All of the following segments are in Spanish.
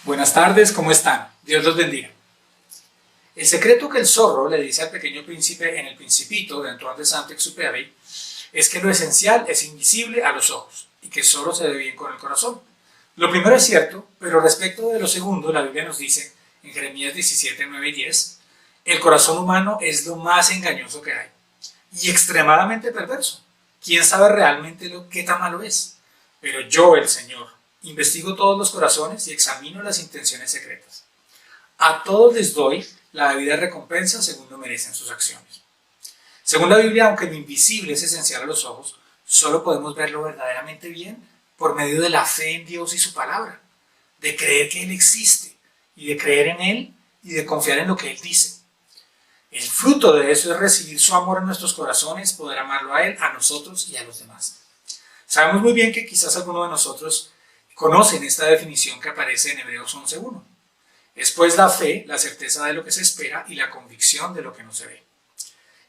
Buenas tardes, ¿cómo están? Dios los bendiga. El secreto que el zorro le dice al pequeño príncipe en El Principito de Antoine de Saint-Exupéry es que lo esencial es invisible a los ojos y que solo se ve bien con el corazón. Lo primero es cierto, pero respecto de lo segundo, la Biblia nos dice en Jeremías 17, 9 y 10, el corazón humano es lo más engañoso que hay y extremadamente perverso. ¿Quién sabe realmente qué tan malo es? Pero yo, el Señor, investigo todos los corazones y examino las intenciones secretas. A todos les doy la debida recompensa según lo merecen sus acciones. Según la Biblia, aunque lo invisible es esencial a los ojos, solo podemos verlo verdaderamente bien por medio de la fe en Dios y su palabra, de creer que Él existe y de creer en Él y de confiar en lo que Él dice. El fruto de eso es recibir su amor en nuestros corazones, poder amarlo a Él, a nosotros y a los demás. Sabemos muy bien que quizás algunos de nosotros conocen esta definición que aparece en Hebreos 11.1. Es pues la fe, la certeza de lo que se espera y la convicción de lo que no se ve.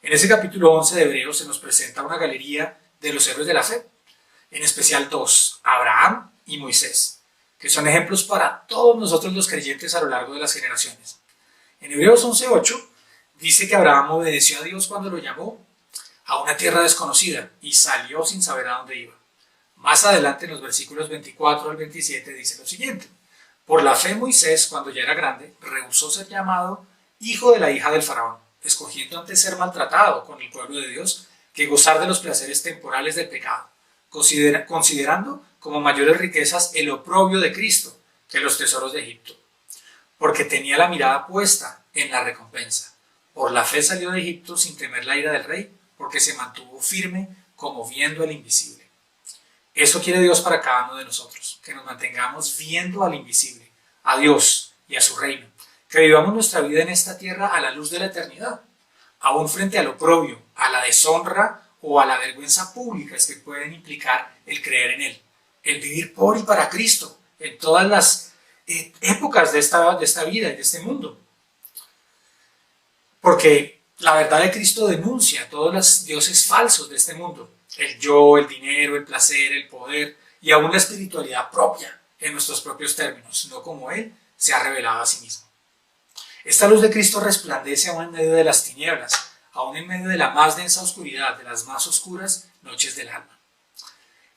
En ese capítulo 11 de Hebreos se nos presenta una galería de los héroes de la fe, en especial dos, Abraham y Moisés, que son ejemplos para todos nosotros los creyentes a lo largo de las generaciones. En Hebreos 11.8 dice que Abraham obedeció a Dios cuando lo llamó a una tierra desconocida y salió sin saber a dónde iba. Más adelante, en los versículos 24 al 27, dice lo siguiente: por la fe Moisés, cuando ya era grande, rehusó ser llamado hijo de la hija del faraón, escogiendo antes ser maltratado con el pueblo de Dios que gozar de los placeres temporales del pecado, considerando como mayores riquezas el oprobio de Cristo que los tesoros de Egipto, porque tenía la mirada puesta en la recompensa. Por la fe salió de Egipto sin temer la ira del rey, porque se mantuvo firme como viendo el invisible. Eso quiere Dios para cada uno de nosotros, que nos mantengamos viendo al invisible, a Dios y a su reino, que vivamos nuestra vida en esta tierra a la luz de la eternidad, aún frente al oprobio, a la deshonra o a la vergüenza públicas que pueden implicar el creer en Él, el vivir por y para Cristo en todas las épocas de esta vida y de este mundo. Porque la verdad de Cristo denuncia todos los dioses falsos de este mundo, el yo, el dinero, el placer, el poder y aún la espiritualidad propia en nuestros propios términos, no como Él se ha revelado a sí mismo. Esta luz de Cristo resplandece aún en medio de las tinieblas, aún en medio de la más densa oscuridad, de las más oscuras noches del alma.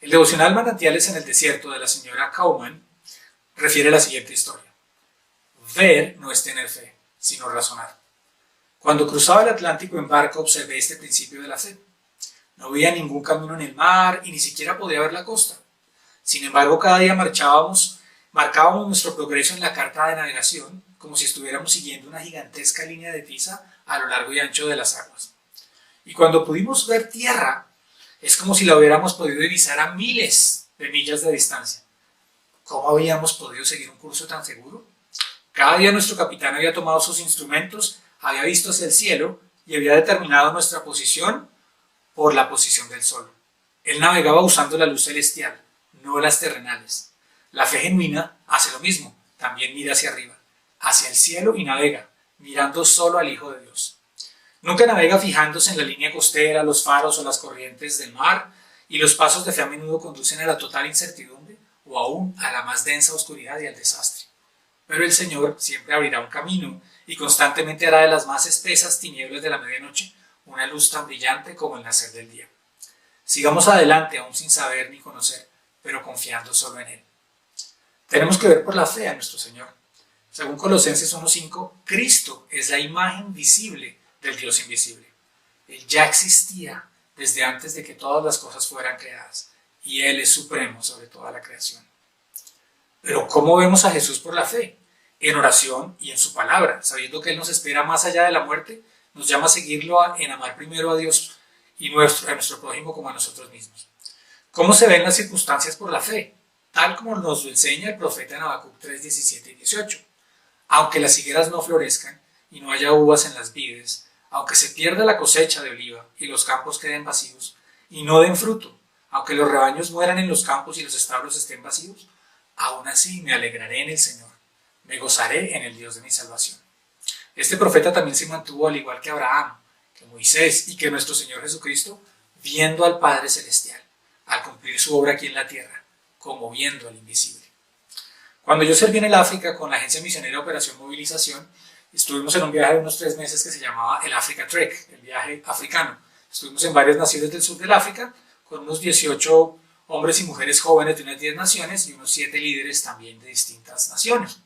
El devocional Manantiales en el Desierto de la señora Kauman refiere la siguiente historia: ver no es tener fe, sino razonar. Cuando cruzaba el Atlántico en barca observé este principio de la fe. No veía ningún camino en el mar y ni siquiera podía ver la costa. Sin embargo, cada día marcábamos nuestro progreso en la carta de navegación como si estuviéramos siguiendo una gigantesca línea de tiza a lo largo y ancho de las aguas. Y cuando pudimos ver tierra, es como si la hubiéramos podido divisar a miles de millas de distancia. ¿Cómo habíamos podido seguir un curso tan seguro? Cada día nuestro capitán había tomado sus instrumentos, había visto hacia el cielo y había determinado nuestra posición por la posición del sol. Él navegaba usando la luz celestial, no las terrenales. La fe genuina hace lo mismo, también mira hacia arriba, hacia el cielo y navega, mirando solo al Hijo de Dios. Nunca navega fijándose en la línea costera, los faros o las corrientes del mar, y los pasos de fe a menudo conducen a la total incertidumbre o aún a la más densa oscuridad y al desastre. Pero el Señor siempre abrirá un camino y constantemente hará de las más espesas tinieblas de la medianoche una luz tan brillante como el nacer del día. Sigamos adelante aún sin saber ni conocer, pero confiando solo en Él. Tenemos que ver por la fe a nuestro Señor. Según Colosenses 1.5, Cristo es la imagen visible del Dios invisible. Él ya existía desde antes de que todas las cosas fueran creadas, y Él es supremo sobre toda la creación. Pero ¿cómo vemos a Jesús por la fe? En oración y en su palabra, sabiendo que Él nos espera más allá de la muerte, nos llama a seguirlo en amar primero a Dios y a nuestro prójimo como a nosotros mismos. ¿Cómo se ven las circunstancias por la fe? Tal como nos lo enseña el profeta en Habacuc 3:17 y 18. Aunque las higueras no florezcan y no haya uvas en las vides, aunque se pierda la cosecha de oliva y los campos queden vacíos y no den fruto, aunque los rebaños mueran en los campos y los establos estén vacíos, aún así me alegraré en el Señor, me gozaré en el Dios de mi salvación. Este profeta también se mantuvo, al igual que Abraham, que Moisés y que nuestro Señor Jesucristo, viendo al Padre Celestial, al cumplir su obra aquí en la tierra, como viendo al invisible. Cuando yo serví en el África con la agencia misionera Operación Movilización, estuvimos en un viaje de unos 3 meses que se llamaba el Africa Trek, el viaje africano. Estuvimos en varias naciones del sur del África, con unos 18 hombres y mujeres jóvenes de unas 10 naciones y unos 7 líderes también de distintas naciones.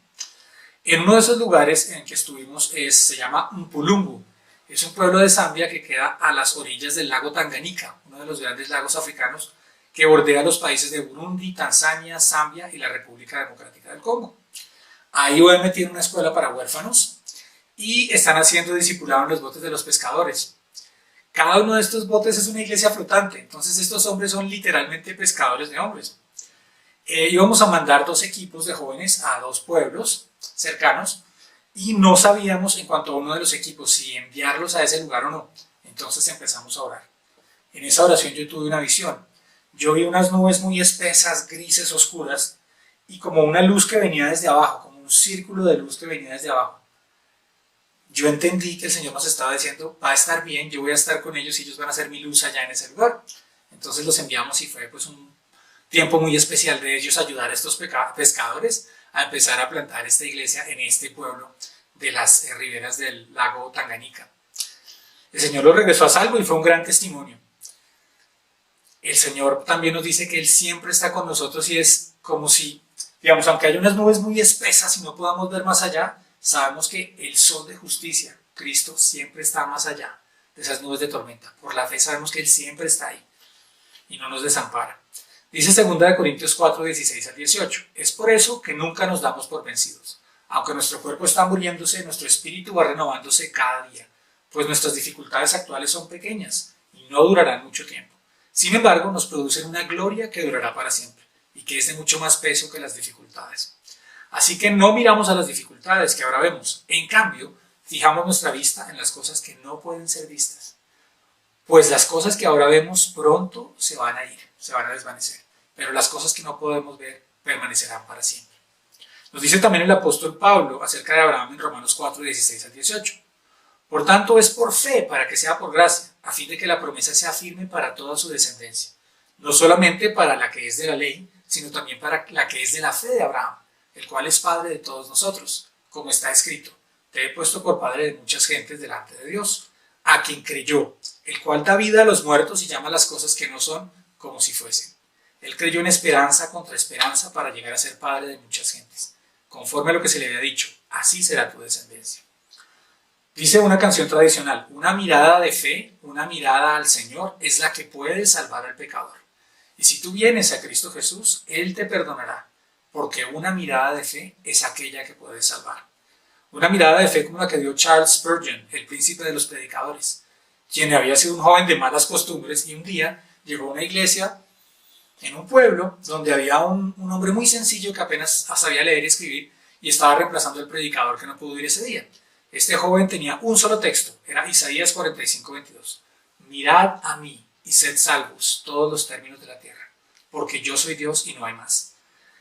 En uno de esos lugares en que estuvimos se llama Mpulungu. Es un pueblo de Zambia que queda a las orillas del lago Tanganika, uno de los grandes lagos africanos que bordea los países de Burundi, Tanzania, Zambia y la República Democrática del Congo. Ahí OM tiene una escuela para huérfanos y están haciendo discipulado en los botes de los pescadores. Cada uno de estos botes es una iglesia flotante, entonces estos hombres son literalmente pescadores de hombres. Íbamos a mandar 2 equipos de jóvenes a 2 pueblos cercanos y no sabíamos en cuanto a uno de los equipos si enviarlos a ese lugar o no. Entonces empezamos a orar. En esa oración yo tuve una visión. Yo vi unas nubes muy espesas, grises, oscuras, y como una luz que venía desde abajo, como un círculo de luz que venía desde abajo. Yo entendí que el Señor nos estaba diciendo, va a estar bien, yo voy a estar con ellos y ellos van a ser mi luz allá en ese lugar. Entonces los enviamos y fue pues un tiempo muy especial de ellos ayudar a estos pescadores a empezar a plantar esta iglesia en este pueblo de las riberas del lago Tanganika. El Señor los regresó a salvo y fue un gran testimonio. El Señor también nos dice que Él siempre está con nosotros y es como si, digamos, aunque haya unas nubes muy espesas y no podamos ver más allá, sabemos que el sol de justicia, Cristo, siempre está más allá de esas nubes de tormenta. Por la fe sabemos que Él siempre está ahí y no nos desampara. Dice 2 Corintios 4, 16 al 18. Es por eso que nunca nos damos por vencidos. Aunque nuestro cuerpo está muriéndose, nuestro espíritu va renovándose cada día, pues nuestras dificultades actuales son pequeñas y no durarán mucho tiempo. Sin embargo, nos producen una gloria que durará para siempre y que es de mucho más peso que las dificultades. Así que no miramos a las dificultades que ahora vemos. En cambio, fijamos nuestra vista en las cosas que no pueden ser vistas. Pues las cosas que ahora vemos pronto se van a ir, se van a desvanecer. Pero las cosas que no podemos ver permanecerán para siempre. Nos dice también el apóstol Pablo acerca de Abraham en Romanos 4, 16 al 18. Por tanto, es por fe para que sea por gracia, a fin de que la promesa sea firme para toda su descendencia. No solamente para la que es de la ley, sino también para la que es de la fe de Abraham, el cual es padre de todos nosotros, como está escrito. Te he puesto por padre de muchas gentes delante de Dios, a quien creyó, el cual da vida a los muertos y llama las cosas que no son como si fuesen. Él creyó en esperanza contra esperanza para llegar a ser padre de muchas gentes. Conforme a lo que se le había dicho, así será tu descendencia. Dice una canción tradicional, una mirada de fe, una mirada al Señor es la que puede salvar al pecador. Y si tú vienes a Cristo Jesús, Él te perdonará, porque una mirada de fe es aquella que puede salvar. Una mirada de fe como la que dio Charles Spurgeon, el príncipe de los predicadores, quien había sido un joven de malas costumbres y un día llegó a una iglesia en un pueblo donde había un hombre muy sencillo que apenas sabía leer y escribir y estaba reemplazando al predicador que no pudo ir ese día. Este joven tenía un solo texto, era Isaías 45, 22. Mirad a mí y sed salvos todos los términos de la tierra, porque yo soy Dios y no hay más.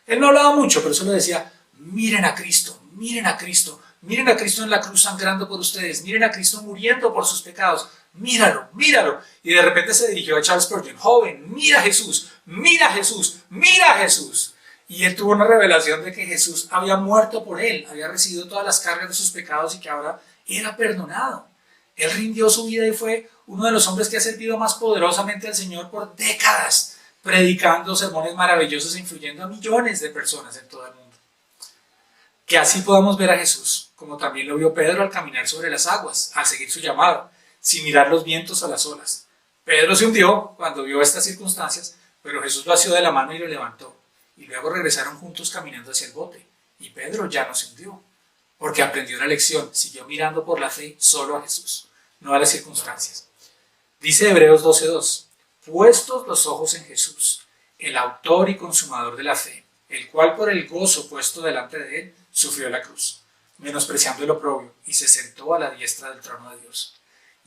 Él no hablaba mucho, pero solo decía, miren a Cristo, miren a Cristo, miren a Cristo en la cruz sangrando por ustedes, miren a Cristo muriendo por sus pecados, míralo, míralo. Y de repente se dirigió a Charles Spurgeon, joven, mira a Jesús, mira a Jesús, mira a Jesús. Y él tuvo una revelación de que Jesús había muerto por él, había recibido todas las cargas de sus pecados y que ahora era perdonado. Él rindió su vida y fue uno de los hombres que ha servido más poderosamente al Señor por décadas, predicando sermones maravillosos e influyendo a millones de personas en todo el mundo. Que así podamos ver a Jesús, como también lo vio Pedro al caminar sobre las aguas, al seguir su llamado, sin mirar los vientos o las olas. Pedro se hundió cuando vio estas circunstancias, pero Jesús lo asió de la mano y lo levantó. Y luego regresaron juntos caminando hacia el bote. Y Pedro ya no se hundió, porque aprendió la lección, siguió mirando por la fe solo a Jesús, no a las circunstancias. Dice Hebreos 12:2, puestos los ojos en Jesús, el autor y consumador de la fe, el cual por el gozo puesto delante de él, sufrió la cruz, menospreciando el oprobio, y se sentó a la diestra del trono de Dios.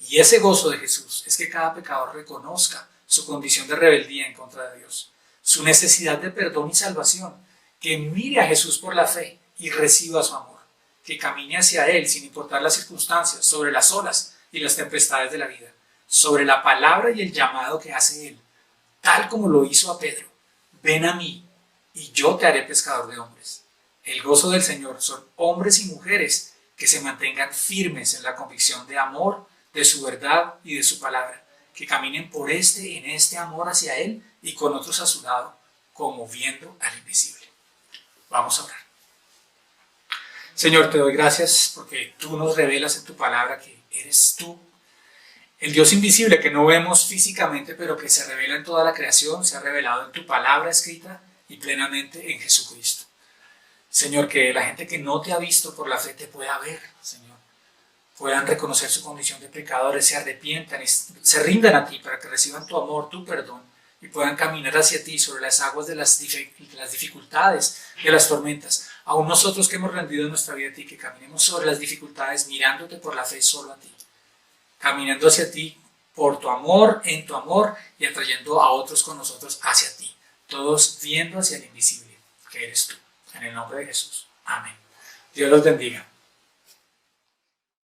Y ese gozo de Jesús es que cada pecador reconozca su condición de rebeldía en contra de Dios, su necesidad de perdón y salvación, que mire a Jesús por la fe y reciba su amor, que camine hacia Él sin importar las circunstancias, sobre las olas y las tempestades de la vida, sobre la palabra y el llamado que hace Él, tal como lo hizo a Pedro, ven a mí y yo te haré pescador de hombres. El gozo del Señor son hombres y mujeres que se mantengan firmes en la convicción de amor, de su verdad y de su palabra, que caminen en este amor hacia Él y con otros a su lado, como viendo al invisible. Vamos a orar. Señor, te doy gracias porque tú nos revelas en tu palabra que eres tú, el Dios invisible que no vemos físicamente, pero que se revela en toda la creación, se ha revelado en tu palabra escrita y plenamente en Jesucristo. Señor, que la gente que no te ha visto por la fe te pueda ver, Señor. Puedan reconocer su condición de pecadores, se arrepientan y se rindan a ti para que reciban tu amor, tu perdón y puedan caminar hacia ti sobre las aguas de las dificultades, de las tormentas. Aún nosotros que hemos rendido nuestra vida a ti, que caminemos sobre las dificultades mirándote por la fe solo a ti. Caminando hacia ti por tu amor, en tu amor y atrayendo a otros con nosotros hacia ti. Todos viendo hacia el invisible, que eres tú. En el nombre de Jesús. Amén. Dios los bendiga.